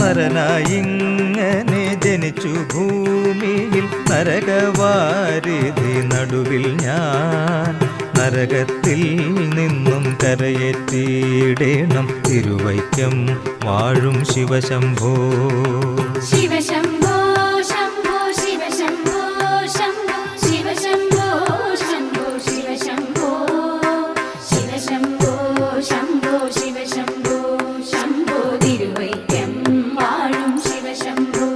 നരനായിങ്ങനെ ജനിച്ചു ഭൂമിയിൽ നരകവാരിധി നടുവിൽ ഞാൻ നരകത്തിൽ നിന്നും കരയെത്തിയിടേണം തിരുവൈക്കം വാഴും ശിവശംഭോ ശിവശംഭോ ശംഭോ ശിവശംഭോ ശംഭോ ശിവശംഭോ ശംഭോ ശിവശംഭോ ശിവശംഭോ ശംഭോ ശിവശംഭോ ശംഭോ തിരുവൈക്കം വാഴും ശിവശംഭോ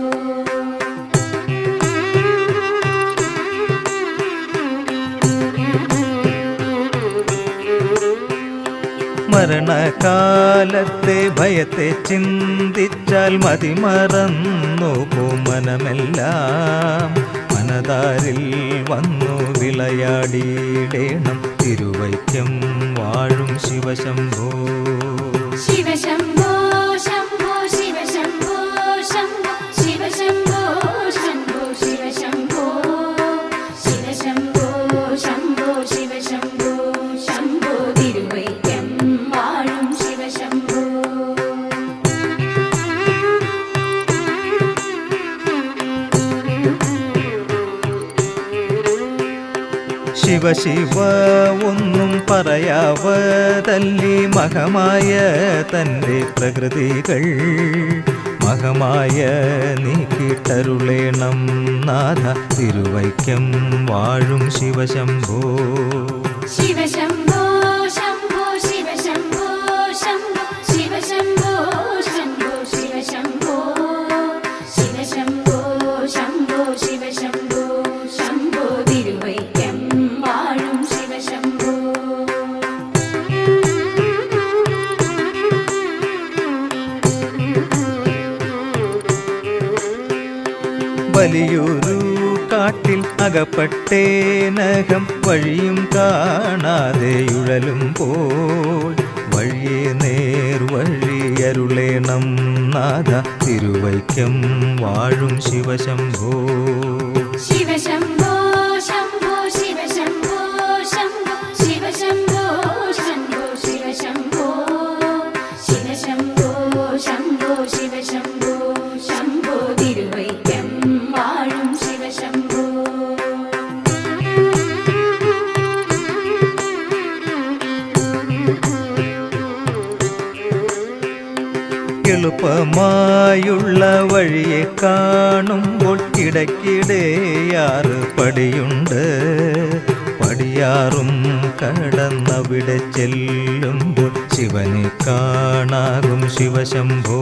മരണകാലത്തെ ഭയത്തെ ചിന്തിച്ചാൽ മതിമറന്നു മനമെല്ലാം മനതാരിൽ വന്നു വിളയാടിയിടേണം തിരുവൈക്കം വാഴും ശിവശംഭോ ശിവശംഭോ ശംഭോ ശിവശംഭോ ശംഭോ ശിവശംഭോ ശംഭോ ശിവശംഭോ ശിവശംഭോ ശംഭോ ശിവശംഭോ ശംഭോ തിരുവൈക്കം വാഴും ശിവശംഭോ ശിവശിവ ഒന്നും പറയാവതല്ലി മഹമായ തൻ്റെ പ്രകൃതികൾ മഹമായ നീക്കിട്ടരുളേണം നാഥ തിരുവൈക്കം വാഴും ശിവശംഭോ ശിവശംഭോ ശംഭോ ശിവശംഭോ ശംഭോ ശിവശംഭോ ശംഭോ ശിവശംഭോ ശിവശംഭോ ശംഭോ ശിവശംഭോ ശംഭോ തിരുവൈക്കം വാഴും ശിവശംഭോ വലിയൊരു കാട്ടിൽ അകപ്പെട്ടേനകം വഴിയും കാണാതെ ഉഴലുമ്പോൾ വഴിയെ നേർവഴിയരുളേണം നാഥ തിരുവൈക്കം വാഴും ശിവശംഭോ ശിവശംഭോ ശംഭോ ശിവശംഭോ ശംഭോ ശിവശംഭോ ശംഭോ ശിവശംഭോ ശിവശംഭോ ശംഭോ ശിവശംഭോ ശംഭോ തിരുവൈക്കം വാഴും ശിവശംഭോ എളുപ്പമായുള്ള വഴിയെ കാണുമ്പോൾ ഇടയ്ക്കിടെയാറ് പടിയുണ്ട് പടിയാറും കടന്നവിടെ ചെല്ലുമ്പോൾ ശിവനെ കാണാകും ശിവശംഭോ